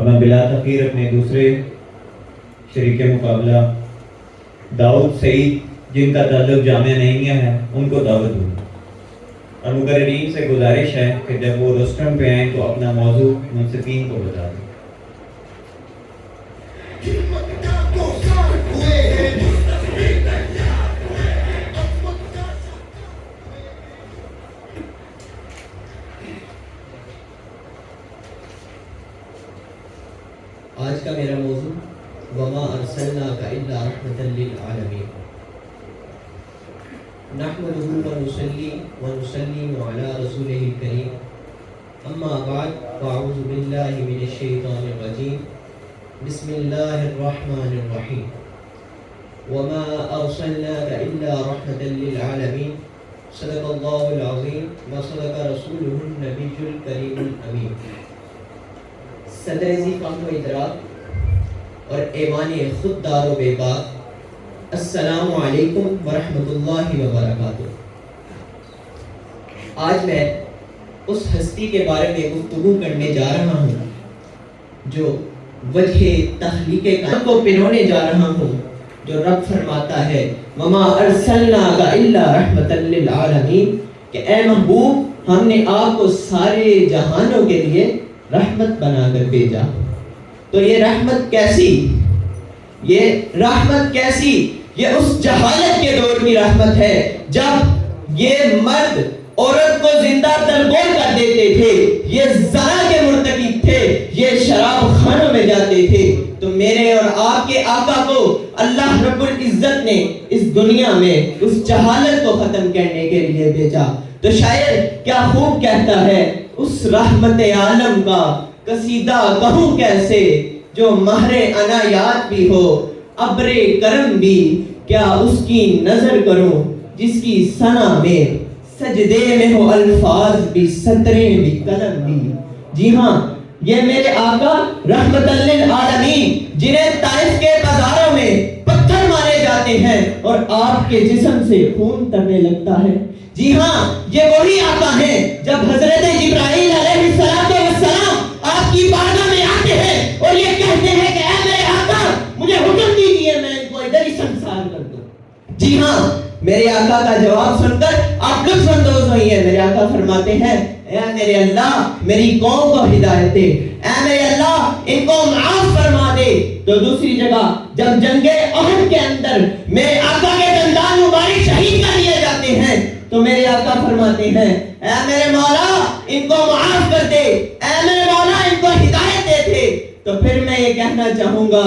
اور میں بلا تاخیر اپنے دوسرے شریک مقابلہ داؤد سعید جن کا تعلق جامعہ نعیمیہ ہے ان کو دعوت دوں، اور مقررین سے گزارش ہے کہ جب وہ روسٹرم پہ آئیں تو اپنا موضوع منصفین کو بتا دیں۔ آج کا میرا موضوع وما ارسلناک الا رحمۃ للعالمین۔ نحمدہ ونصلی ونسلم علی رسولہ الکریم، اما بعد فاعوذ باللہ من الشیطان الرجیم، بسم اللہ الرحمن الرحیم۔ وما ارسلناک الا رحمۃ للعالمین، صدق اللہ العظیم وصدق رسولہ النبی الکریم الامین۔ صدر ذی فہم و ادراک اور ایمان خوددار و بے باک، السلام علیکم ورحمۃ اللہ وبرکاتہ۔ آج میں اس ہستی کے بارے میں گفتگو کرنے جا رہا ہوں جو وجہ تخلیق کائنات کو پنونے جا رہا ہوں، جو رب فرماتا ہے وما ارسلناک الا رحمۃ للعالمین، کہ اے محبوب ہم نے آپ کو سارے جہانوں کے لیے رحمت بنا کر بھیجا۔ تو یہ رحمت کیسی؟ یہ اس جہالت کے دور کی رحمت ہے جب یہ مرد عورت کو زندہ تلبور کر دیتے تھے، یہ زنا کے مرتکب تھے، یہ شراب خانوں میں جاتے تھے۔ تو میرے اور آپ کے آقا کو اللہ رب العزت نے اس دنیا میں اس جہالت کو ختم کرنے کے لیے بھیجا۔ تو شاعر کیا خوب کہتا ہے، اس رحمت عالم کا قصیدہ کہوں کیسے، جو مہر عنایات بھی ہو ابر کرم بھی، کیا اس کی نظر کروں جس کی ثنا میں سجدے میں ہو الفاظ بھی سطریں بھی قلم بھی۔ جی ہاں، یہ میرے آقا رحمت للعالمین جنہیں طائف کے بازاروں میں پتھر مارے جاتے ہیں اور آپ کے جسم سے خون ترنے لگتا ہے۔ جی ہاں، یہ وہی آقا ہیں جب حضرت جبرائیل علیہ السلام آپ کی بارگاہ میں آتے ہیں اور یہ کہتے ہیں کہ اے میرے آقا مجھے حکم دیجیے میں ان کو ادھر ہی سنسار کر دوں۔ جی ہاں، میرے آقا کا جواب سن کر آپ لطف اندوز ہوئی ہیں۔ میرے آقا فرماتے ہیں اے میرے اللہ میری قوم کو ہدایت دے، اے میرے اللہ ان کو معاف فرما دے۔ تو دوسری جگہ جب جنگ احد کے اندر میرے آقا کے دندان مبارک شہید کر لیے جاتے ہیں تو میرے آقا فرماتے ہیں اے میرے مولا ان کو معاف کر دے، اے میرے مولا ان کو ہدایت دے دے۔ تو پھر میں یہ کہنا چاہوں گا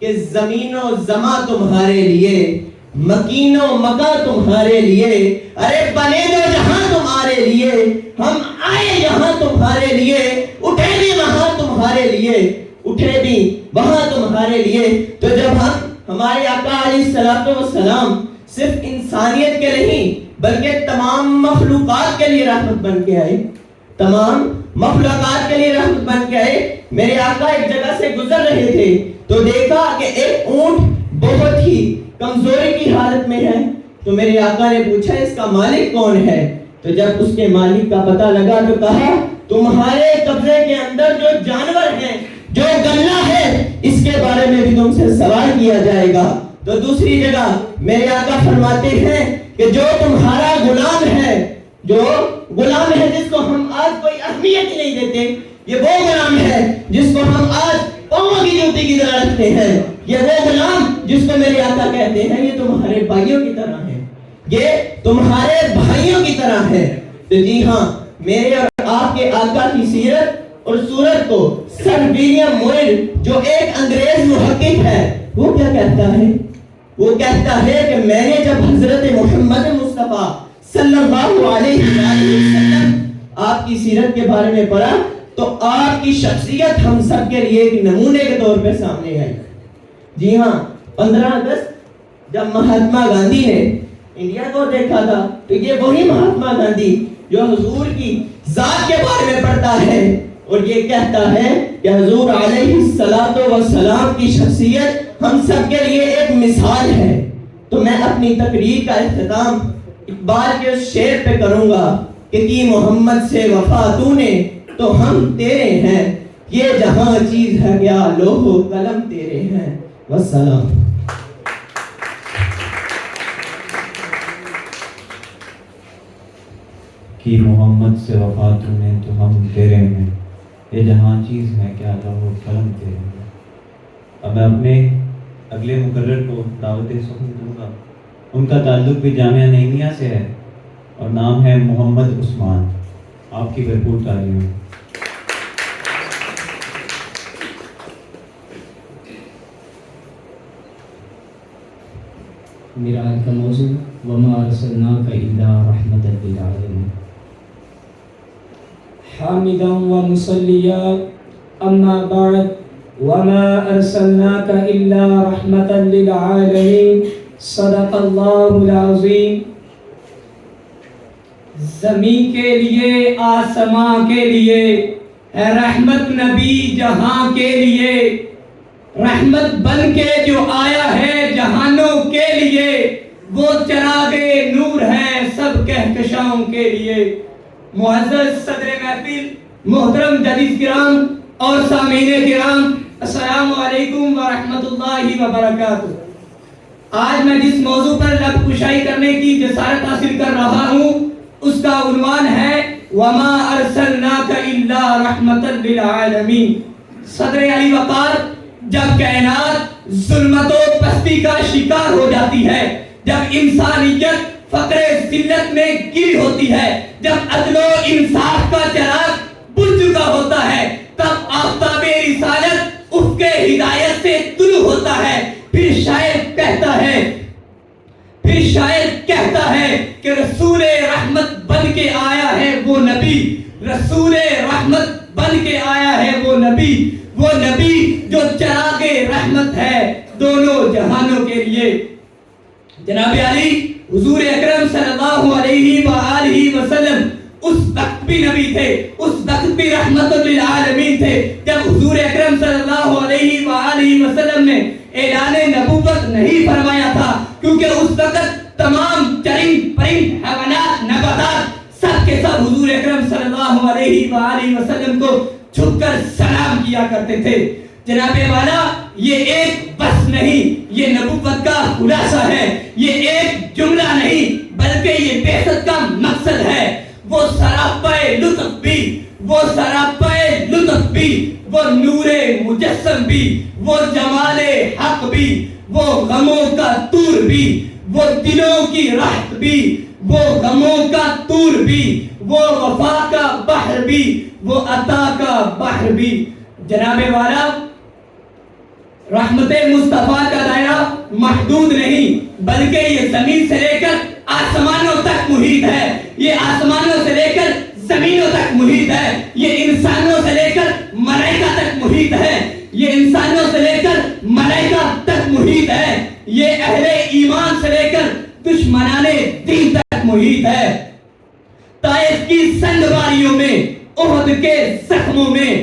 کہ زمین و زماں تمہارے لیے، مکین و مکہ تمہارے لیے، ارے بنے دو جہاں تمہارے لیے، ہم آئے یہاں تمہارے لیے، اٹھے بھی وہاں تمہارے لیے، اٹھے بھی وہاں تمہارے لیے۔ تو جب ہمارے آقا علیہ السلام صرف انسانیت کے نہیں بلکہ تمام مخلوقات کے لیے رحمت بن کے آئے، تمام مخلوقات کے لیے رحمت بن کے آئے۔ میرے آقا ایک جگہ سے گزر رہے تھے تو دیکھا کہ ایک اونٹ بہت ہی کمزوری کی حالت میں ہے۔ تو میرے آقا نے پوچھا اس کا مالک کون ہے؟ تو جب اس کے مالک کا پتہ لگا تو کہا تمہارے قبضے کے اندر جو جانور ہے، جو گلہ ہے، اس کے بارے میں بھی تم سے سوال کیا جائے گا۔ تو دوسری جگہ میرے آقا فرماتے ہیں کہ جو تمہارا غلام ہے، جو غلام ہے جس کو ہم آج کوئی اہمیت ہی نہیں دیتے، یہ وہ غلام ہے جس کو ہم آج پاؤں کی جوتی کی طرح رکھتے ہیں، یہ وہ غلام جس کو میرے آقا کہتے ہیں یہ تمہارے بھائیوں کی طرح ہے، یہ تمہارے بھائیوں کی طرح ہے۔ تو جی ہاں، میرے اور آپ کے آقا کی سیرت اور صورت کو سر ولیم موئر جو ایک انگریز محقق ہے وہ کیا کہتا ہے؟ وہ کہتا ہے کہ میں نے جب حضرت محمد مصطفیٰ صلی اللہ علیہ وسلم آپ کی سیرت کے بارے میں پڑھا تو آپ کی شخصیت ہم سب کے لیے ایک نمونے کے طور پہ سامنے آئی۔ جی ہاں، 15 اگست جب مہاتما گاندھی نے انڈیا کو دیکھا تھا تو یہ وہی مہاتما گاندھی جو حضور کی ذات کے بارے میں پڑھتا ہے اور یہ کہتا ہے کہ حضور علیہ السلام کی شخصیت ہم سب کے لیے ایک مثال ہے۔ تو میں اپنی تقریر کا اختتام اقبال کے اس شعر پہ کروں گا کہ کی محمد سے وفا تو نے تو ہم تیرے ہیں، یہ جہاں چیز ہے کیا لوح و قلم تیرے ہیں والسلام. کہ محمد سے وفا تمہیں تو ہم تیرے ہیں، یہ جہاں چیز ہے کیا لوح و قلم تیرے ہیں. اب میں اپنے اگلے مقرر کو دعوت سخن دوں گا. ان کا تعلق بھی جامعہ نعیمیہ سے ہے اور نام ہے محمد عثمان. آپ کی بھرپور تعلیم. میرا آج کا موضوع وما ارسلناک الا رحمۃ للعالمین. حامدا ومصلیا اما بعد وما ارسلناک الا رحمۃ للعالمین. صدق اللہ العظیم. زمین کے لیے آسماں کے لیے ہے رحمت نبی جہاں کے لیے، رحمت بن کے جو آیا ہے جہانوں کے لیے، وہ چراغ نور ہے سب کہکشاؤں کے لیے. معزز صدر محفل، محترم جلیس کرام اور سامعین کرام، السلام علیکم ورحمۃ اللہ وبرکاتہ. آج میں جس موضوع پر لب کشائی کرنے کی جسارت حاصل کر رہا ہوں اس کا عنوان ہے وما ارسلناک الا رحمۃ للعالمین. صدر علی وقار، جب کائنات ظلمت و پستی کا شکار ہو جاتی ہے، جب انسانیت فقر ذلت میں گری ہوتی ہے، جب عدل و انصاف کا چراغ بجھ چکا ہوتا ہے، تب آفتاب رسالت افق ہدایت سے طلوع ہوتا ہے. پھر شاعر کہتا ہے کہ رسول رحمت بن کے آیا ہے وہ نبی، رسول رحمت بن کے آیا ہے وہ نبی، وہ نبی جو چراغ رحمت ہے دونوں جہانوں کے لیے. جناب علی حضور اکرم صلی اللہ علیہ وآلہ وسلم اس وقت بھی نبی تھے، اس وقت بھی رحمت للعالمین تھے جب حضور اکرم صلی اللہ علیہ وآلہ وسلم نے اعلان نبوت نہیں فرمایا تھا، کیونکہ اس وقت تمام چرند پرند حیوانات نباتات سب کے سب حضور اکرم صلی اللہ علیہ وآلہ وسلم کو جھک کر سلام کیا کرتے تھے. جناب والا، یہ ایک بس نہیں، یہ نبوت کا خلاصہ ہے، یہ ایک جملہ نہیں بلکہ یہ بعثت کا مقصد ہے. وہ سراپے لطف بھی، وہ سراپے لطف بھی، وہ نور مجسم بھی، وہ جمال حق بھی، وہ غموں کا طور بھی، وہ دلوں کی راحت بھی، وہ غموں کا طور بھی، وہ وفا کا بحر بھی، وہ عطا کا بحر بھی. جناب والا، رحمت مصطفیٰ کا دائرہ محدود نہیں بلکہ یہ زمین سے لے کر آسمانوں تک محیط ہے، یہ آسمانوں سے لے کر زمینوں تک محیط ہے، یہ انسانوں سے لے کر ملائکہ تک محیط ہے، یہ انسانوں سے لے کر ملائکہ تک محیط ہے، یہ اہل ایمان سے لے کر دشمنان دین تک محیط ہے. طائف کی سنگواریوں میں، احد کے زخموں میں،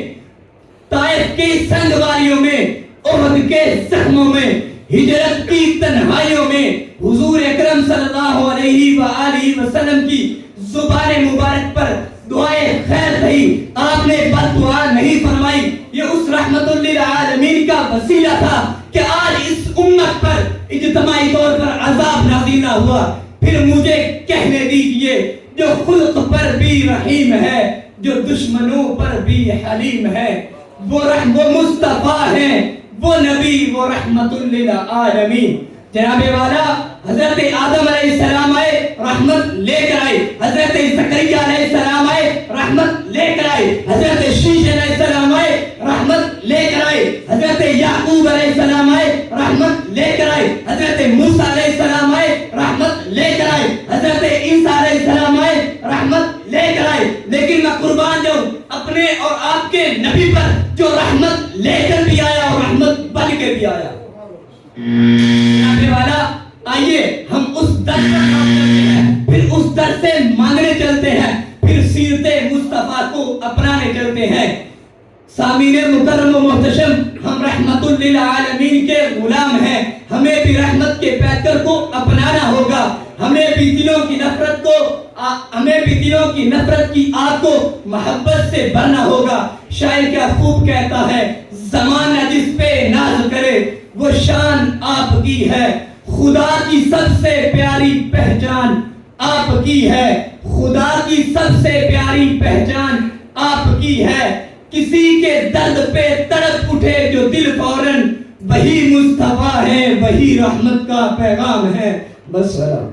طائف کی سنگواریوں میں، احد کے زخموں میں، ہجرت کی تنہائیوں میں حضور اکرم صلی اللہ علیہ وآلہ وسلم کی زبان مبارک پر دعائے خیر رہی. آپ نے بد دعا نہیں فرمائی. یہ اس رحمت للعالمین کا وسیلہ تھا کہ آج اس امت پر اجتماعی طور پر عذاب نازل نہ ہوا. پھر مجھے کہنے دیجئے، جو خلق پر بھی رحیم ہے، جو دشمنوں پر بھی حلیم ہے، وہ مصطفیٰ ہیں، وہ نبی، وہ رحمت للعالمین. جناب والا، حضرت آدم علیہ السلام آئے، رحمت لے کر آئے. حضرت زکریا علیہ السلام آئے، رحمت لے کر آئے. حضرت شیش علیہ السلام آئے، رحمت لے کر آئے. حضرت یعقوب علیہ السلام آئے، رحمت لے کر آئے. حضرت موسیٰ علیہ السلام آئے، رحمت لے کر آئے. حضرت عیسیٰ علیہ السلام آئے، رحمت لے کر آئے. لیکن میں قربان جاؤں اپنے اور آپ کے نبی پر جو رحمت لے کر بھی آیا اور رحمت بن کے بھی آیا. جناب والا، آئیے ہم اس در پر کام کرتے ہیں، پھر اس در سے مانگنے چلتے ہیں، پھر سیرت مصطفیٰ کو اپنانے چلتے ہیں. سامعین مکرم و محتشم، ہم رحمت للعالمین کے غلام ہیں. ہمیں بھی رحمت کے پیکر کو اپنانا ہوگا. ہمیں بھی دلوں کی نفرت کی آگ کو محبت سے بھرنا ہوگا. شاعر کیا خوب کہتا ہے، زمانہ جس پہ ناز کرے وہ شان آپ کی ہے، خدا کی سب سے پیاری پہچان آپ کی ہے، خدا کی سب سے پیاری پہچان آپ کی ہے، کسی کے درد پہ تڑپ اٹھے جو دل فوراً، وہی مصطفیٰ ہے، وہی رحمت کا پیغام ہے، بس سلام۔